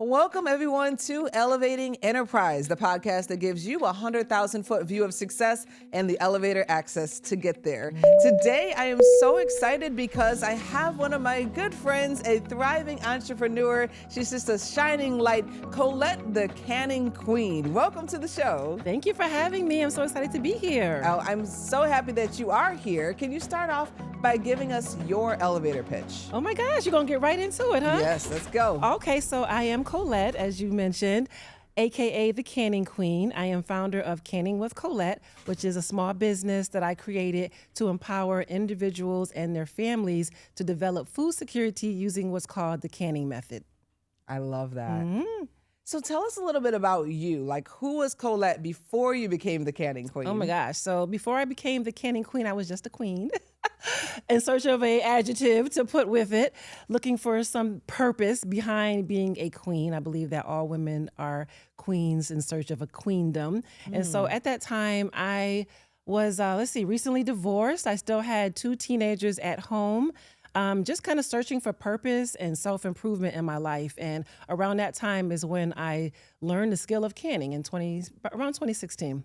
Welcome, everyone, to Elevating Enterprise, the podcast that gives you a 100,000-foot view of success and the elevator access to get there. Today, I am so excited because I have one of my good friends, a thriving entrepreneur. She's just a shining light, Colette, the canning queen. Welcome to the show. Thank you for having me. I'm so excited to be here. Oh, I'm so happy that you are here. Can you start off by giving us your elevator pitch? Oh my gosh, you're going to get right into it, huh? Yes, let's go. Okay, so I am Colette, as you mentioned, aka the Canning Queen. I am founder of Canning with Colette, which is a small business that I created to empower individuals and their families to develop food security using what's called the canning method. I love that. So tell us a little bit about you. Like, who was Colette before you became the canning queen? Oh my gosh. So before I became the canning queen, I was just a queen in search of an adjective to put with it, looking for some purpose behind being a queen. I believe that all women are queens in search of a queendom. And so at that time, I was, recently divorced. I still had 2 teenagers at home. Just kind of searching for purpose and self-improvement in my life. And around that time is when I learned the skill of canning around 2016.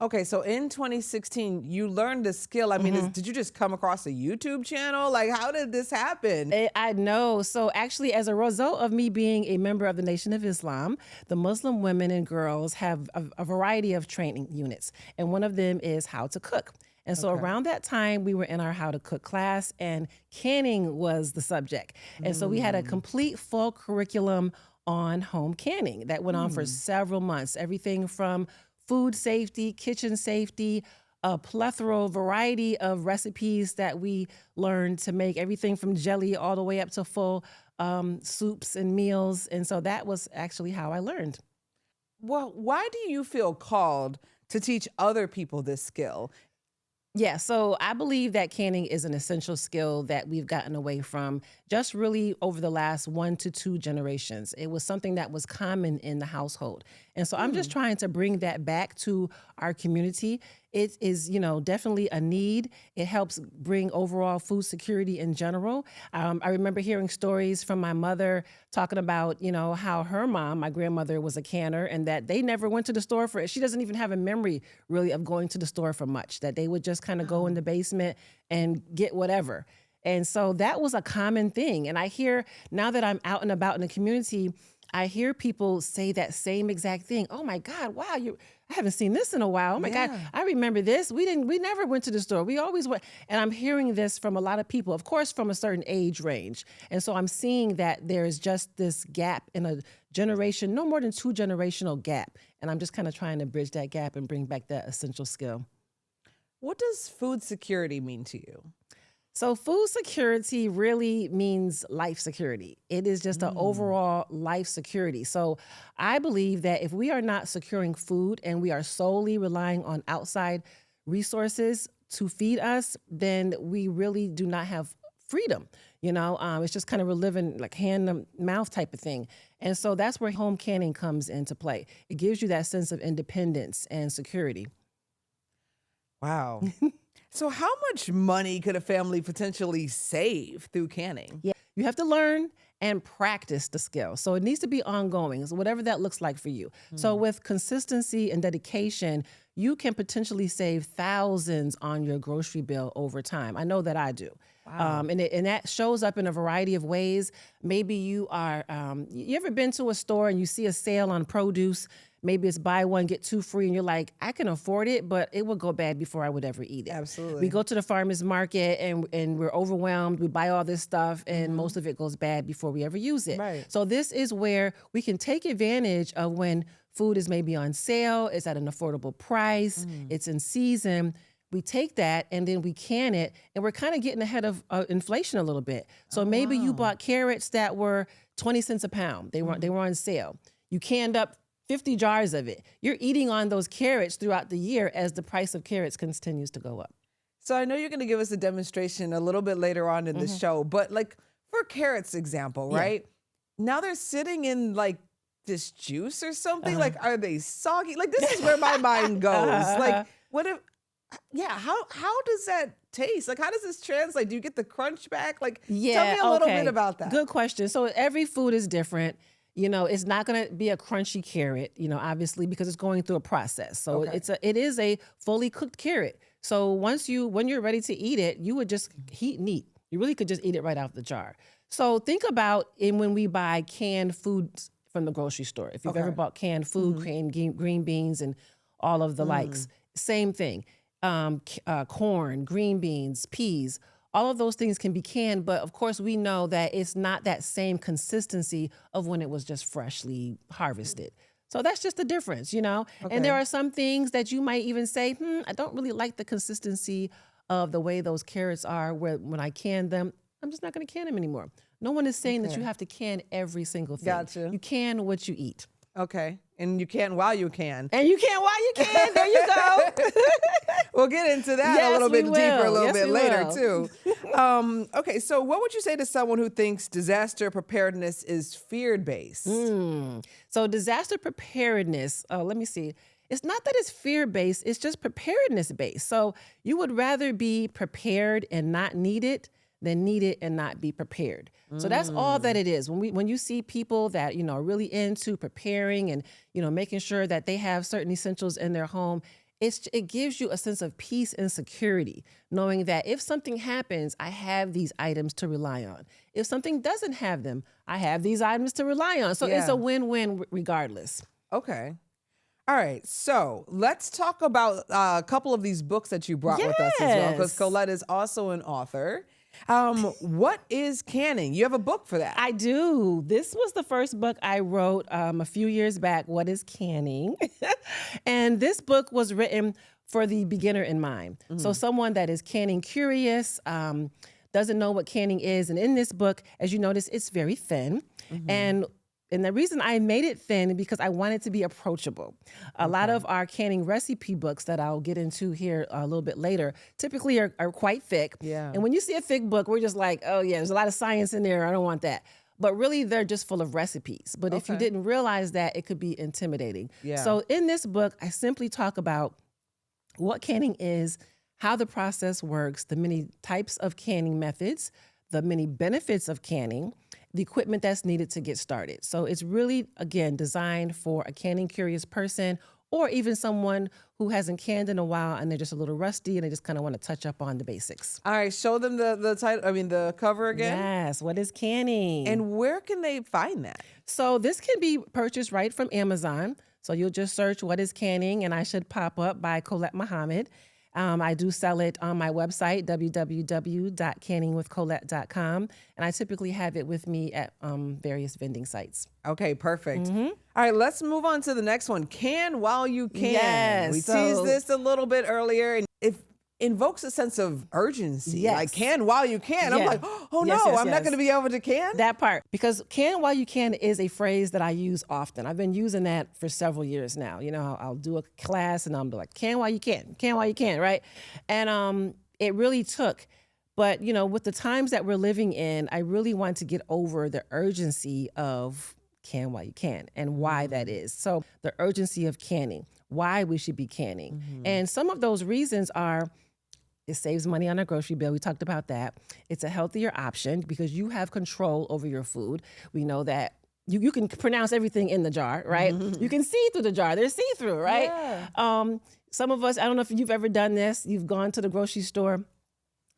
Okay, so in 2016, you learned the skill. I mean, did you just come across a YouTube channel? Like, how did this happen? I know. So actually, as a result of me being a member of the Nation of Islam, the Muslim women and girls have a variety of training units. And one of them is how to cook. And so around that time, we were in our how to cook class and canning was the subject. And so we had a complete full curriculum on home canning that went on for several months. Everything from food safety, kitchen safety, a plethora variety of recipes that we learned to make, everything from jelly all the way up to full soups and meals. And so that was actually how I learned. Well, why do you feel called to teach other people this skill? Yeah, so I believe that canning is an essential skill that we've gotten away from just really over the last 1 to 2 generations. It was something that was common in the household. And so I'm just trying to bring that back to our community. It is, definitely a need. It helps bring overall food security in general. I remember hearing stories from my mother talking about, how her mom, my grandmother, was a canner and that they never went to the store for it. She doesn't even have a memory really of going to the store for much, that they would just kind of go in the basement and get whatever. And so that was a common thing. And I hear now that I'm out and about in the community, I hear people say that same exact thing. Oh my God, wow, I haven't seen this in a while. Oh my God, I remember this. We never went to the store. We always went. And I'm hearing this from a lot of people, of course, from a certain age range. And so I'm seeing that there's just this gap in a generation, no more than 2 generational gap. And I'm just kind of trying to bridge that gap and bring back that essential skill. What does food security mean to you? So food security really means life security. It is just an overall life security. So I believe that if we are not securing food and we are solely relying on outside resources to feed us, then we really do not have freedom. It's just kind of we're living like hand to mouth type of thing. And so that's where home canning comes into play. It gives you that sense of independence and security. Wow. So how much money could a family potentially save through canning? Yeah, you have to learn and practice the skill. So it needs to be ongoing, so whatever that looks like for you. So with consistency and dedication, you can potentially save thousands on your grocery bill over time. I know that I do. Wow. And that shows up in a variety of ways. Maybe you ever been to a store and you see a sale on produce? Maybe it's buy one, get 2 free, and you're like, I can afford it, but it will go bad before I would ever eat it. Absolutely. We go to the farmer's market and we're overwhelmed. We buy all this stuff and most of it goes bad before we ever use it. Right. So this is where we can take advantage of when food is maybe on sale, it's at an affordable price, it's in season. We take that and then we can it, and we're kind of getting ahead of inflation a little bit. So maybe you bought carrots that were 20 cents a pound. They were on sale. You canned up 50 jars of it. You're eating on those carrots throughout the year as the price of carrots continues to go up. So I know you're going to give us a demonstration a little bit later on in the show, but like for carrots example, right? Now they're sitting in like this juice or something. Like, are they soggy? Like, this is where my mind goes. Like, what if, how does that taste? Like, how does this translate? Do you get the crunch back? Like, tell me a little bit about that. Good question. So every food is different. It's not going to be a crunchy carrot, obviously, because it's going through a process. So it is a fully cooked carrot. So when you're ready to eat it, you would just heat and eat. You really could just eat it right out the jar. So think about when we buy canned foods from the grocery store. If you've ever bought canned food, canned green beans and all of the likes, same thing. Corn, green beans, peas, all of those things can be canned, but of course we know that it's not that same consistency of when it was just freshly harvested. So that's just the difference, And there are some things that you might even say, I don't really like the consistency of the way those carrots are when I can them. I'm just not going to can them anymore. No one is saying that you have to can every single thing. Gotcha. You can what you eat. Okay. And you can while you can. And you can while you can. There you go. We'll get into that a little bit deeper a little bit later, too. Okay, so what would you say to someone who thinks disaster preparedness is fear-based? So disaster preparedness, let me see. It's not that it's fear-based, it's just preparedness-based. So you would rather be prepared and not need it than need it and not be prepared. So that's all that it is. When you see people that, are really into preparing and, making sure that they have certain essentials in their home, it gives you a sense of peace and security, knowing that if something happens, I have these items to rely on. If something doesn't have them, I have these items to rely on. So it's a win-win regardless. Okay. All right, so let's talk about a couple of these books that you brought with us as well, because Colette is also an author. What is canning? You have a book for that. I do. This was the first book I wrote a few years back, What is Canning? And this book was written for the beginner in mind. So someone that is canning curious, doesn't know what canning is. And in this book, as you notice, it's very thin. And the reason I made it thin is because I want it to be approachable. A lot of our canning recipe books that I'll get into here a little bit later typically are quite thick. And when you see a thick book, we're just like, oh yeah, there's a lot of science in there. I don't want that. But really, they're just full of recipes. But if you didn't realize that, it could be intimidating. So in this book, I simply talk about what canning is, how the process works, the many types of canning methods, the many benefits of canning, the equipment that's needed to get started. So it's really, again, designed for a canning curious person or even someone who hasn't canned in a while and they're just a little rusty and they just kind of want to touch up on the basics. All right, show them the title, the cover again. Yes, What is Canning? And where can they find that? So this can be purchased right from Amazon. So you'll just search What is Canning and I should pop up by Colette Muhammad. I do sell it on my website, www.canningwithcolette.com. And I typically have it with me at various vending sites. Okay, perfect. All right, let's move on to the next one. Can while you can. Yes, We teased this a little bit earlier. And it invokes a sense of urgency. Like can while you can. I'm like, oh no, I'm not going to be able to can. That part. Because can while you can is a phrase that I use often. I've been using that for several years now. I'll do a class and I'm like, can while you can, right? And it really took. But, with the times that we're living in, I really want to get over the urgency of can while you can and why that is. So the urgency of canning, why we should be canning. And some of those reasons are, it saves money on our grocery bill. We talked about that. It's a healthier option because you have control over your food. We know that you can pronounce everything in the jar, right? You can see through the jar. They're see-through, right? Some of us, I don't know if you've ever done this. You've gone to the grocery store.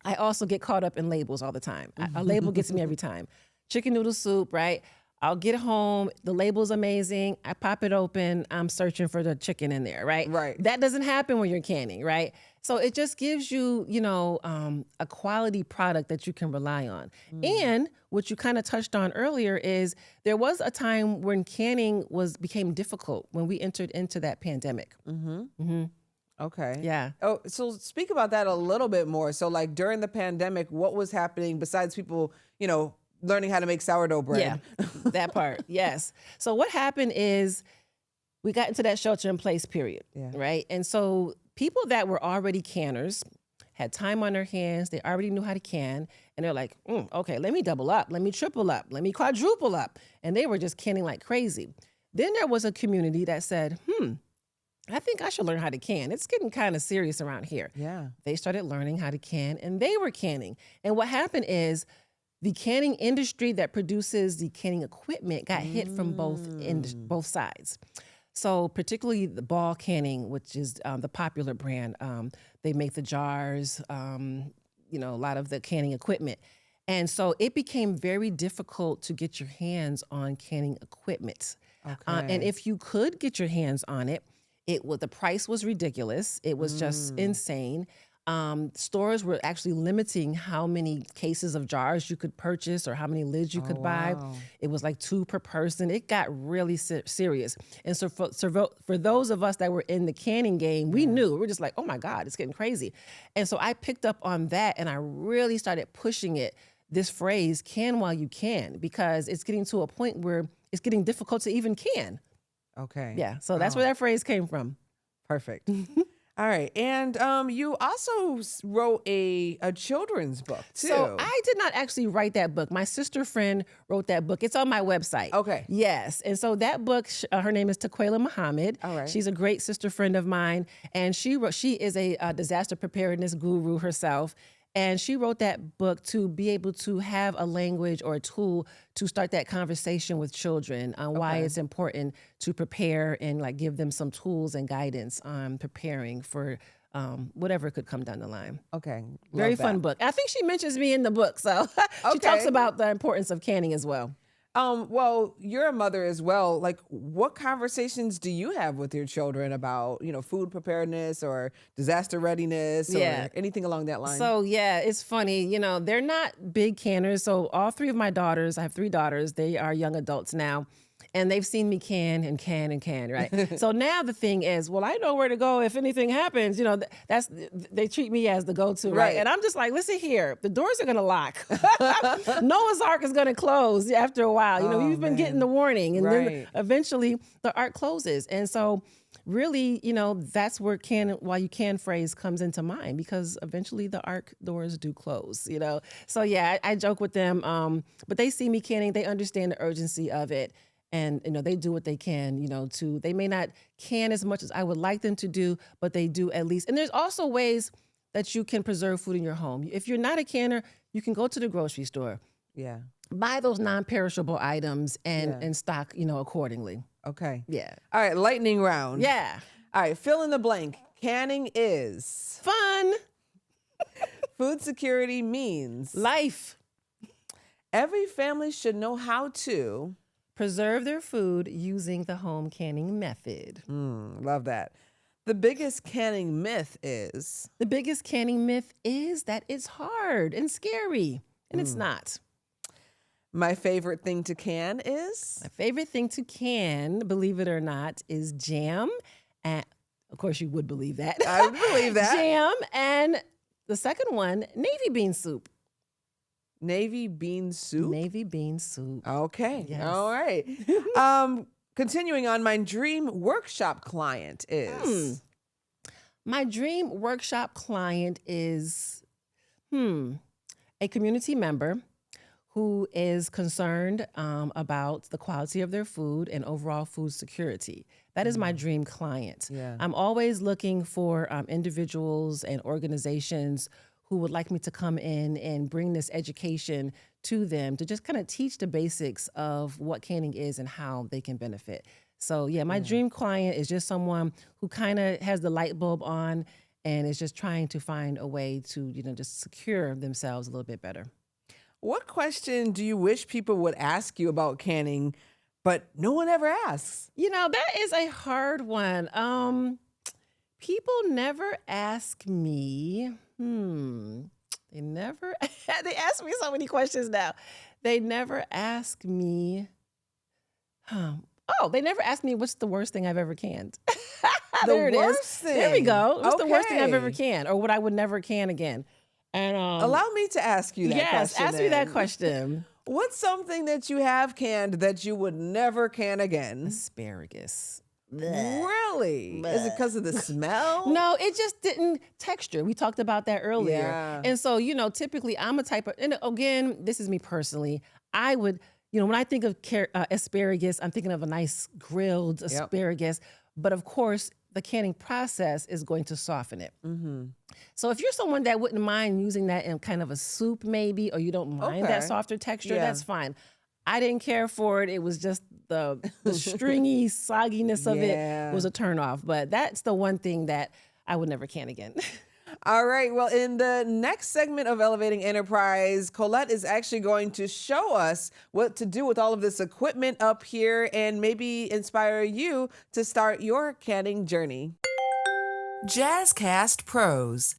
I also get caught up in labels all the time. A label gets me every time. Chicken noodle soup, right? I'll get home, the label's amazing, I pop it open, I'm searching for the chicken in there, right? Right. That doesn't happen when you're canning, right? So it just gives you, a quality product that you can rely on. And what you kind of touched on earlier is there was a time when canning became difficult when we entered into that pandemic. Okay. Yeah. Oh, so speak about that a little bit more. So like during the pandemic, what was happening besides people, learning how to make sourdough bread? Yeah, that part, yes. So what happened is we got into that shelter in place period, right? And so people that were already canners had time on their hands, they already knew how to can, and they're like, okay, let me double up, let me triple up, let me quadruple up. And they were just canning like crazy. Then there was a community that said, I think I should learn how to can. It's getting kind of serious around here. Yeah. They started learning how to can and they were canning. And what happened is the canning industry that produces the canning equipment got hit from both sides. So particularly the Ball Canning, which is the popular brand, they make the jars, a lot of the canning equipment. And so it became very difficult to get your hands on canning equipment. Okay. And if you could get your hands on it, the price was ridiculous. It was just insane. Stores were actually limiting how many cases of jars you could purchase or how many lids you could buy. It was like 2 per person. It got really serious. And so for those of us that were in the canning game, we knew. We're just like, oh my God, it's getting crazy. And so I picked up on that and I really started pushing it, this phrase, can while you can, because it's getting to a point where it's getting difficult to even can. Okay. Yeah, so that's where that phrase came from. Perfect. All right. And you also wrote a children's book, too. So I did not actually write that book. My sister friend wrote that book. It's on my website. Okay. Yes. And so that book, her name is Colette Muhammad. All right. She's a great sister friend of mine. And she is a disaster preparedness guru herself. And she wrote that book to be able to have a language or a tool to start that conversation with children on why it's important to prepare and like give them some tools and guidance on preparing for whatever could come down the line. Okay. Very fun book. I think she mentions me in the book. So she talks about the importance of canning as well. Well, you're a mother as well. Like, what conversations do you have with your children about, food preparedness or disaster readiness or anything along that line? So, it's funny. They're not big canners. So all 3 of my daughters, I have 3 daughters, they are young adults now. And they've seen me can, right? So now the thing is, well, I know where to go if anything happens. They treat me as the go-to, right? And I'm just like, listen here, the doors are going to lock. Noah's Ark is going to close after a while. You've been getting the warning. And then eventually the Ark closes. And so really, that's where while you can phrase comes into mind, because eventually the Ark doors do close, So I joke with them, but they see me canning, they understand the urgency of it. And, they do what they can, they may not can as much as I would like them to do, but they do at least. And there's also ways that you can preserve food in your home. If you're not a canner, you can go to the grocery store. Yeah. Buy those non-perishable items and stock, accordingly. Okay. Yeah. All right. Lightning round. Yeah. All right. Fill in the blank. Canning is fun. Food security means life. Every family should know how to preserve their food using the home canning method. Love that. The biggest canning myth is? The biggest canning myth is that it's hard and scary, and it's not. My favorite thing to can is? My favorite thing to can, believe it or not, is jam. And of course, you would believe that. I would believe that. Jam. And the second one, navy bean soup. Navy bean soup? Navy bean soup. Okay. Yes. All right. Continuing on, my dream workshop client is? My dream workshop client is a community member who is concerned about the quality of their food and overall food security. That is my dream client. Yeah. I'm always looking for individuals and organizations who would like me to come in and bring this education to them to just kind of teach the basics of what canning is and how they can benefit. So my dream client is just someone who kind of has the light bulb on and is just trying to find a way to, just secure themselves a little bit better. What question do you wish people would ask you about canning, but no one ever asks? That is a hard one. People never ask me. They never, they ask me so many questions now. They never ask me, they never ask me what's the worst thing I've ever canned. There it is. Thing. There we go. What's the worst thing I've ever canned or what I would never can again? And allow me to ask you that question. Yes, ask me that question. What's something that you have canned that you would never can again? Asparagus. Really? Is it because of the smell? No, it just didn't texture. We talked about that earlier. Yeah. And so, typically I'm a type of, and again, this is me personally, I would, when I think of asparagus, I'm thinking of a nice grilled asparagus. But of course, the canning process is going to soften it. So if you're someone that wouldn't mind using that in kind of a soup maybe, or you don't mind that softer texture, that's fine. I didn't care for it. It was just the stringy sogginess of it was a turnoff. But that's the one thing that I would never can again. All right. Well, in the next segment of Elevating Enterprise, Colette is actually going to show us what to do with all of this equipment up here and maybe inspire you to start your canning journey. Jazzcast Pros.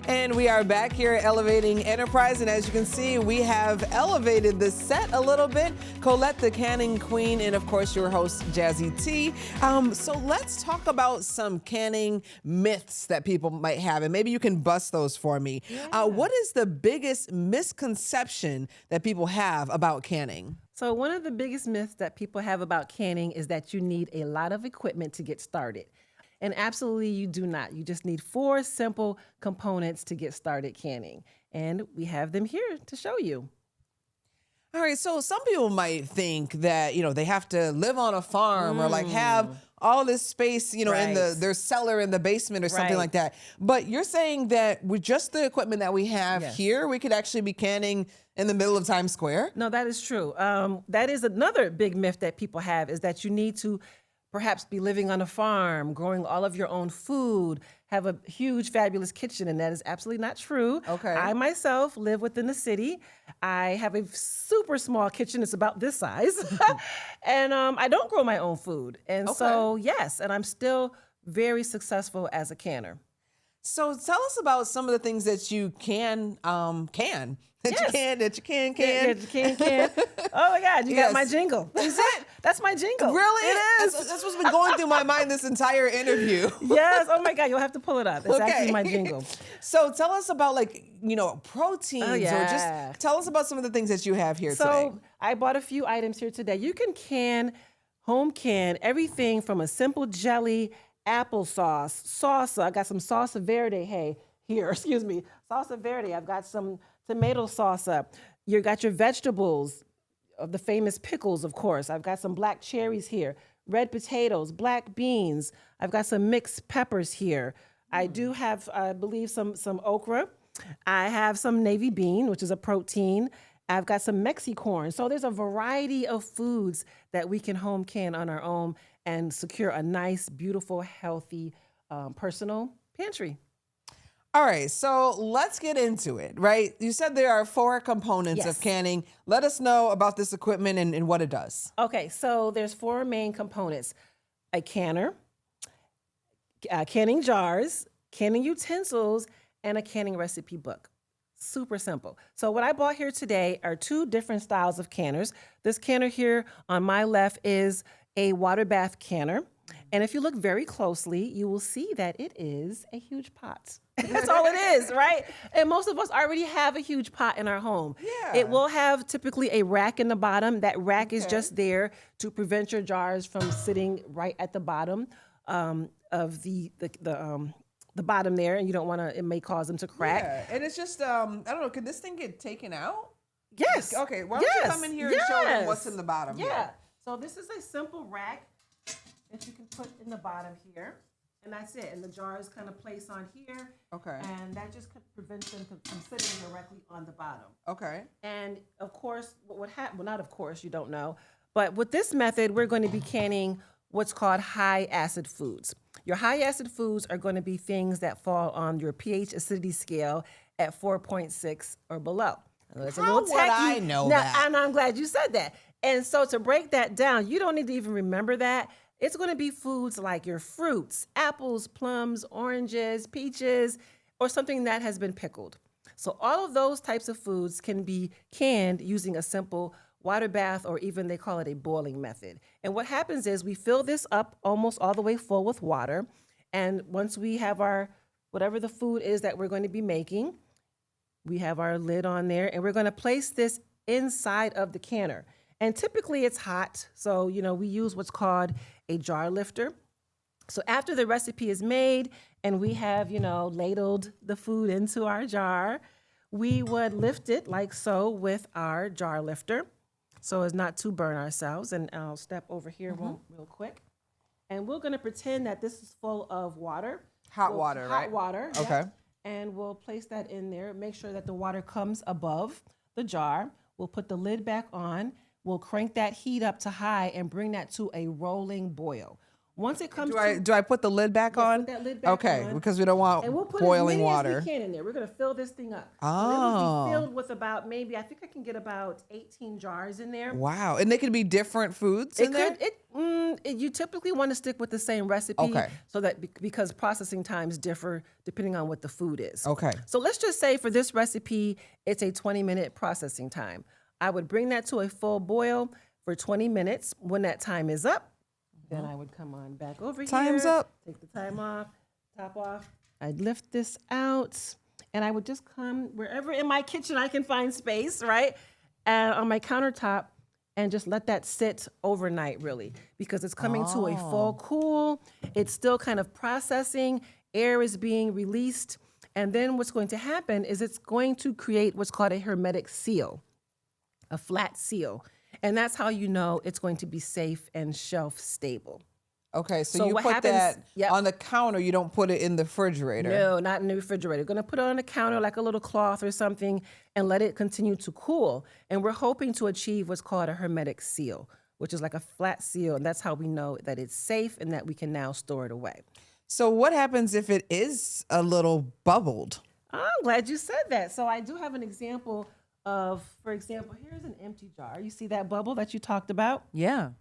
And we are back here at Elevating Enterprise, and as you can see, we have elevated the set a little bit. Colette, the canning queen, and of course, your host, Jazzy T. So let's talk about some canning myths that people might have, and maybe you can bust those for me. What is the biggest misconception that people have about canning? So one of the biggest myths that people have about canning is that you need a lot of equipment to get started. And absolutely you do not. You just need 4 simple components to get started canning. And we have them here to show you. All right, so some people might think that, they have to live on a farm or like have all this space, in their cellar in the basement or something like that. But you're saying that with just the equipment that we have here, we could actually be canning in the middle of Times Square? No, that is true. That is another big myth that people have, is that you need to perhaps be living on a farm, growing all of your own food, have a huge, fabulous kitchen, and that is absolutely not true. Okay. I myself live within the city. I have a super small kitchen. It's about this size. And I don't grow my own food. And so, yes, and I'm still very successful as a canner. So tell us about some of the things that you can. That you can. Oh my God, you got my jingle. Is it? That's my jingle. Really? It is. That's what's been going through my mind this entire interview. Yes. Oh my God, you'll have to pull it up. It's actually my jingle. So tell us about proteins or just tell us about some of the things that you have here today. So I bought a few items here today. You can home can everything from a simple jelly, applesauce, salsa. I got some salsa verde salsa verde. I've got some tomato salsa. You got your vegetables, the famous pickles, of course. I've got some black cherries here, red potatoes, black beans. I've got some mixed peppers here. I do have, I believe, some okra. I have some navy bean, which is a protein. I've got some Mexicorn. So there's a variety of foods that we can home can on our own and secure a nice, beautiful, healthy, personal pantry. All right, so let's get into it, right? You said there are 4 components of canning. Let us know about this equipment and what it does. Okay, so there's 4 main components: a canner, canning jars, canning utensils, and a canning recipe book. Super simple. So what I bought here today are 2 different styles of canners. This canner here on my left is a water bath canner. And if you look very closely, you will see that it is a huge pot. That's all it is, right? And most of us already have a huge pot in our home. Yeah. It will have typically a rack in the bottom. That rack is just there to prevent your jars from sitting right at the bottom of the bottom there, and you don't want to. It may cause them to crack. Yeah, and it's just I don't know. Could this thing get taken out? Yes. Okay. Why don't you come in here and show them what's in the bottom? Yeah. Here? So this is a simple rack that you can put in the bottom here. And that's it. And the jars kind of place on here. Okay. And that just prevents them from sitting directly on the bottom. Okay. And of course, what would happen, well, not of course, you don't know, but with this method, we're going to be canning what's called high acid foods. Your high acid foods are going to be things that fall on your pH acidity scale at 4.6 or below. It's a little techy. How would I know that? And I'm glad you said that. And so to break that down, you don't need to even remember that. It's going to be foods like your fruits, apples, plums, oranges, peaches, or something that has been pickled. So all of those types of foods can be canned using a simple water bath, or even they call it a boiling method. And what happens is we fill this up almost all the way full with water. And once we have our, whatever the food is that we're going to be making, we have our lid on there, and we're going to place this inside of the canner. And typically it's hot, so we use what's called a jar lifter. So after the recipe is made and we have, ladled the food into our jar, we would lift it like so with our jar lifter so as not to burn ourselves. And I'll step over here real quick. And we're gonna pretend that this is full of water. Hot water, right? Hot water. Okay. Yep. And we'll place that in there. Make sure that the water comes above the jar. We'll put the lid back on. We'll crank that heat up to high and bring that to a rolling boil. Once it comes Do I put the lid back on? put that lid back okay, on. because we don't want and we'll put boiling as many water. as we can in there. We're gonna fill this thing up. Oh. So it will be filled with about maybe I think I can get about 18 jars in there. Wow, and they could be different foods in there. You typically want to stick with the same recipe, Okay. so that because processing times differ depending on what the food is. Okay. So let's just say for this recipe, it's a 20-minute processing time. I would bring that to a full boil for 20 minutes. When that time is up, then I would come on back over here. Time's up. Take the time off, top off. I'd lift this out, and I would just come wherever in my kitchen I can find space, right? On my countertop, and just let that sit overnight, really, because it's coming to a full cool. It's still kind of processing. Air is being released. And then what's going to happen is it's going to create what's called a hermetic seal, a flat seal. And that's how you know it's going to be safe and shelf stable. Okay, so So you what put happens- that Yep. on the counter. You don't put it in the refrigerator. No, not in the refrigerator. We're gonna put it on the counter like a little cloth or something and let it continue to cool. And we're hoping to achieve what's called a hermetic seal, which is like a flat seal. And that's how we know that it's safe and that we can now store it away. So what happens if it is a little bubbled? I'm glad you said that. So I do have an example of, for example, here's an empty jar. You see that bubble that you talked about? Yeah.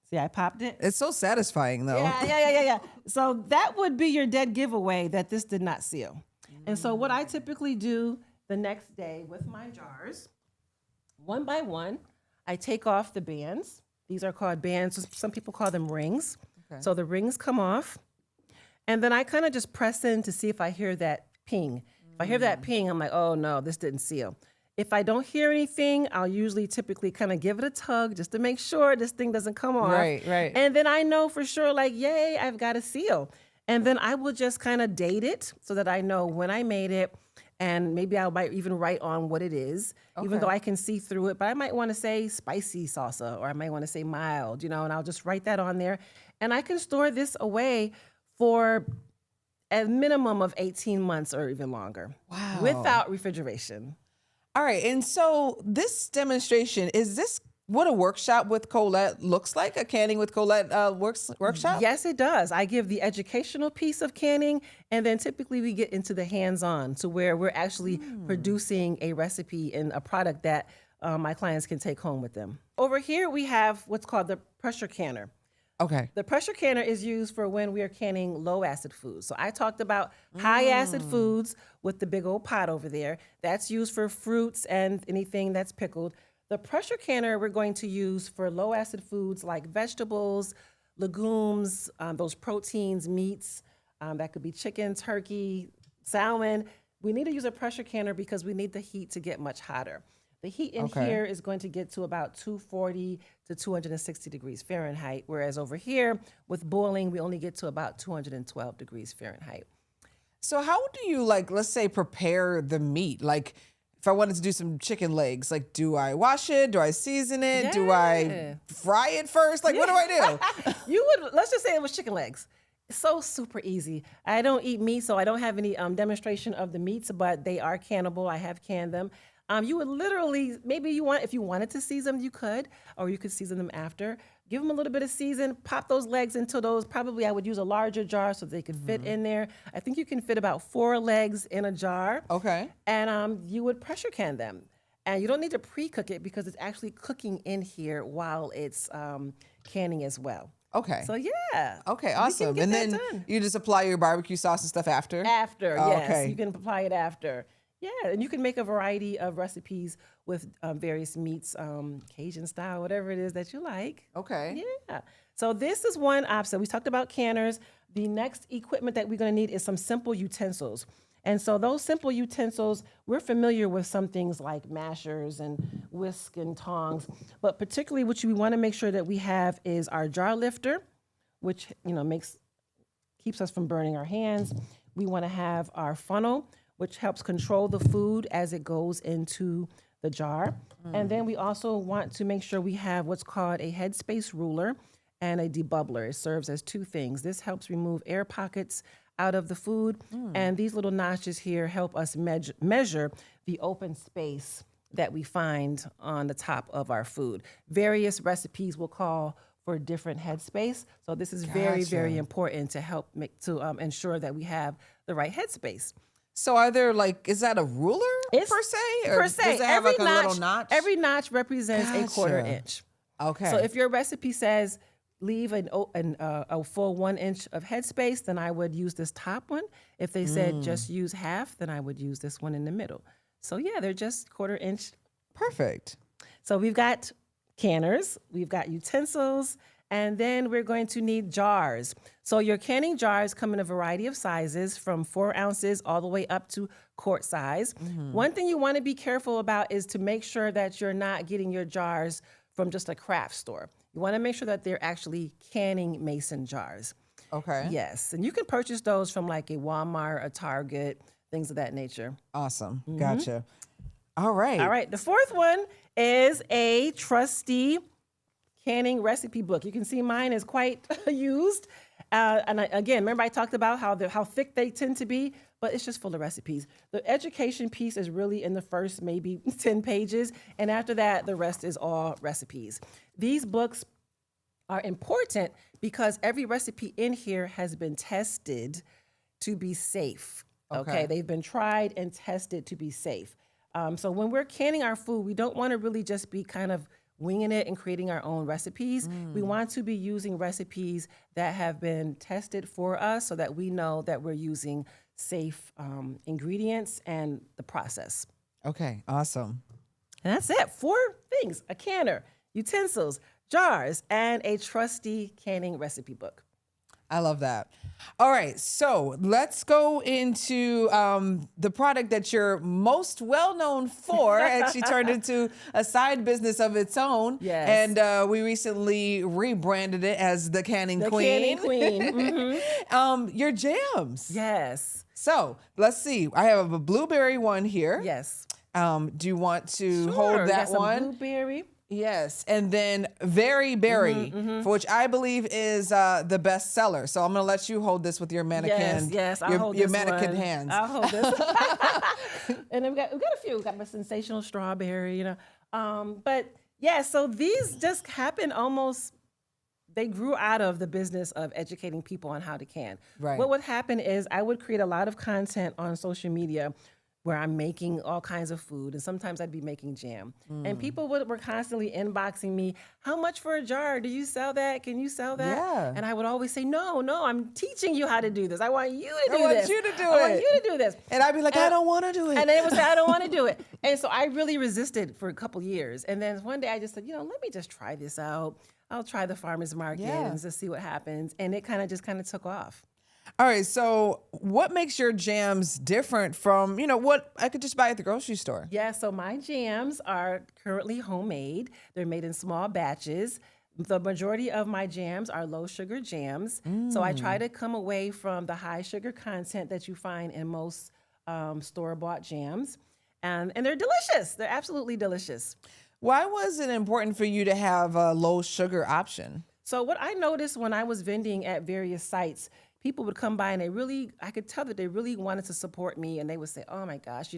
See, I popped it. It's so satisfying, though. Yeah. So that would be your dead giveaway that this did not seal. And so what I typically do the next day with my jars, one by one, I take off the bands. These are called bands. Some people call them rings. Okay. So the rings come off. And then I kind of just press in to see if I hear that ping. If I hear that ping, I'm like, oh no, this didn't seal. If I don't hear anything, I'll usually typically kind of give it a tug just to make sure this thing doesn't come off. Right. And then I know for sure, like, yay, I've got a seal. And then I will just kind of date it so that I know when I made it. And maybe I might even write on what it is, even though I can see through it. But I might want to say spicy salsa, or I might want to say mild, and I'll just write that on there. And I can store this away for a minimum of 18 months or even longer. Wow. Without refrigeration. All right. And so this demonstration, is this what a workshop with Colette looks like? A canning with Colette workshop? Yes, it does. I give the educational piece of canning, and then typically we get into the hands-on to where we're actually producing a recipe and a product that my clients can take home with them. Over here, we have what's called the pressure canner. Okay. The pressure canner is used for when we are canning low acid foods. So I talked about high acid foods with the big old pot over there. That's used for fruits and anything that's pickled. The pressure canner we're going to use for low acid foods like vegetables, legumes, those proteins, meats, that could be chicken, turkey, salmon. We need to use a pressure canner because we need the heat to get much hotter. The heat in here is going to get to about 240 to 260 degrees Fahrenheit, whereas over here with boiling, we only get to about 212 degrees Fahrenheit. So how do you, like, let's say, prepare the meat? Like, if I wanted to do some chicken legs, like, do I wash it? Do I season it? Do I fry it first? Like, what do I do? Let's just say it was chicken legs. It's so super easy. I don't eat meat, so I don't have any demonstration of the meats, but they are cannable. I have canned them. You would literally, if you wanted to season them, you could, or you could season them after. Give them a little bit of season, pop those legs into those. Probably I would use a larger jar so they could fit in there. I think you can fit about 4 legs in a jar. Okay. And you would pressure can them. And you don't need to pre-cook it because it's actually cooking in here while it's canning as well. Okay. So yeah. Okay, we can awesome. get And that then done. you just apply your barbecue sauce and stuff after? After, Oh, yes. okay. You can apply it after. Yeah, and you can make a variety of recipes with various meats, Cajun style, whatever it is that you like. Okay. Yeah. So this is one option. We talked about canners. The next equipment that we're going to need is some simple utensils. And so those simple utensils, we're familiar with some things like mashers and whisk and tongs, but particularly what we want to make sure that we have is our jar lifter, which keeps us from burning our hands. We want to have our funnel, which helps control the food as it goes into the jar. And then we also want to make sure we have what's called a headspace ruler. and a debubbler. It serves as two things. This helps remove air pockets out of the food, and these little notches here help us measure the open space that we find on the top of our food. Various recipes will call for different headspace, so this is very, very important to help ensure that we have the right headspace. So are there is that a ruler per se? Or Per se. does it have Every a little notch? Every notch represents a quarter inch. Okay. So if your recipe says leave a full 1 inch of headspace, then I would use this top one. If they said just use half, then I would use this one in the middle. So yeah, they're just quarter inch. Perfect. So we've got canners, we've got utensils, and then we're going to need jars. So your canning jars come in a variety of sizes from 4 ounces all the way up to quart size. One thing you want to be careful about is to make sure that you're not getting your jars from just a craft store. You want to make sure that they're actually canning mason jars. Okay. Yes, and you can purchase those from like a Walmart, a Target, things of that nature. Awesome. Gotcha. All right. All right, the fourth one is a trusty canning recipe book. You can see mine is quite used. Again, remember I talked about how thick they tend to be, but it's just full of recipes. The education piece is really in the first maybe 10 pages, and after that, the rest is all recipes. These books are important because every recipe in here has been tested to be safe. Okay, they've been tried and tested to be safe. So when we're canning our food, we don't want to really just be kind of winging it and creating our own recipes. We want to be using recipes that have been tested for us so that we know that we're using safe ingredients and the process. Okay, awesome. And that's it. 4 things: a canner, utensils, jars, and a trusty canning recipe book. I love that. All right, so let's go into the product that you're most well known for. Actually turned into a side business of its own. Yes. And we recently rebranded it as the Canning Queen. Canning Queen. Your jams. Yes. So let's see. I have a blueberry one here. Yes. Do you want to Sure, hold we that got some one? Blueberry. Yes, and then Very Berry, for which I believe is the best seller. So I'm going to let you hold this with your mannequin. Yes, I'll hold your this mannequin one. hands. I'll hold this. And then we've got a few. We've got my sensational strawberry, But yeah, so these just happen they grew out of the business of educating people on how to can. Right. What would happen is I would create a lot of content on social media where I'm making all kinds of food, and sometimes I'd be making jam. And people were constantly inboxing me, how much for a jar? Do you sell that? Can you sell that? Yeah. And I would always say, no, I'm teaching you how to do this. I want you to do this. I want you to do I want it. you to do this. And I'd be like, I don't want to do it. And they would say, I don't want to do it. And so I really resisted for a couple years. And then one day I just said, let me just try this out. I'll try the farmer's market and just see what happens. And it kind of took off. All right, so what makes your jams different from, what I could just buy at the grocery store? Yeah, so my jams are currently homemade. They're made in small batches. The majority of my jams are low sugar jams. So I try to come away from the high sugar content that you find in most store-bought jams. And they're delicious. They're absolutely delicious. Why was it important for you to have a low sugar option? So what I noticed when I was vending at various sites, people would come by and I could tell that they really wanted to support me, and they would say, oh my gosh,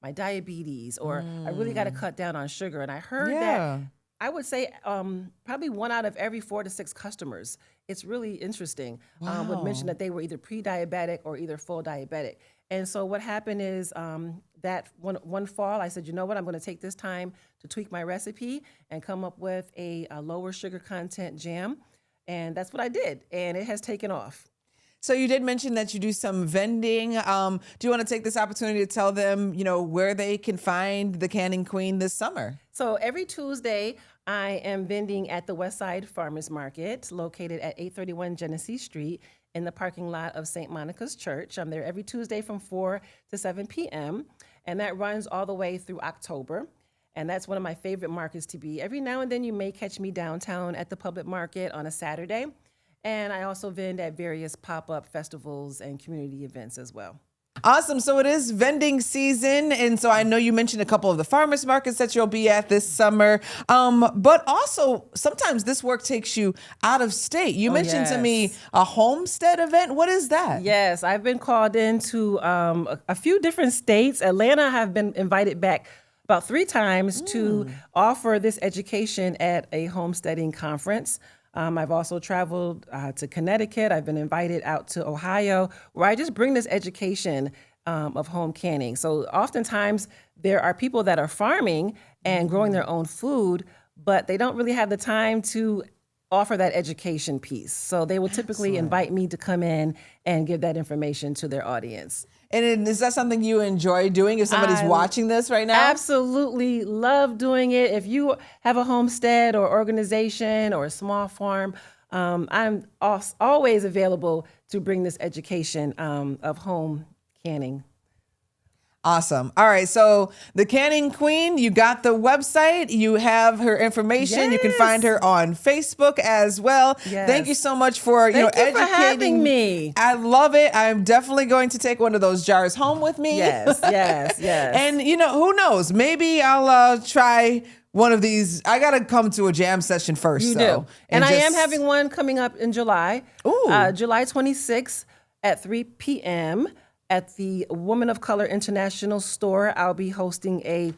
my diabetes, or I really got to cut down on sugar. And I heard that, I would say probably 1 out of every 4 to 6 customers, it's really interesting, would mention that they were either pre-diabetic or either full diabetic. And so what happened is that one fall, I said, you know what, I'm going to take this time to tweak my recipe and come up with a lower sugar content jam. And that's what I did. And it has taken off. So you did mention that you do some vending. Do you want to take this opportunity to tell them, where they can find the Canning Queen this summer? So every Tuesday, I am vending at the Westside Farmers Market, located at 831 Genesee Street in the parking lot of St. Monica's Church. I'm there every Tuesday from 4 to 7 p.m., and that runs all the way through October. And that's one of my favorite markets to be. Every now and then you may catch me downtown at the public market on a Saturday. And I also vend at various pop-up festivals and community events as well. Awesome. So it is vending season. And so I know you mentioned a couple of the farmers markets that you'll be at this summer. But also sometimes this work takes you out of state. You mentioned to me a homestead event. What is that? Yes, I've been called into a few different states. Atlanta, have been invited back about 3 times to offer this education at a homesteading conference. I've also traveled to Connecticut. I've been invited out to Ohio, where I just bring this education of home canning. So oftentimes there are people that are farming and growing their own food, but they don't really have the time to offer that education piece. So they will typically invite me to come in and give that information to their audience. And is that something you enjoy doing if somebody's watching this right now? Absolutely love doing it. If you have a homestead or organization or a small farm, I'm always available to bring this education of home canning. Awesome. All right. So the Canning Queen, you got the website. You have her information. Yes. You can find her on Facebook as well. Yes. Thank you so much for educating for having me. I love it. I'm definitely going to take one of those jars home with me. Yes, yes, yes. And who knows? Maybe I'll try one of these. I got to come to a jam session first. You do. And I am having one coming up in July. July 26th at 3 p.m. at the Woman of Color International store. I'll be hosting a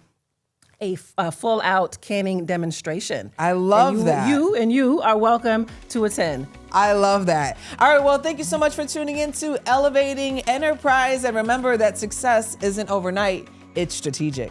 full out canning demonstration. I love that. You are welcome to attend. I love that. All right, well, thank you so much for tuning in to Elevating Enterprise. And remember that success isn't overnight, it's strategic.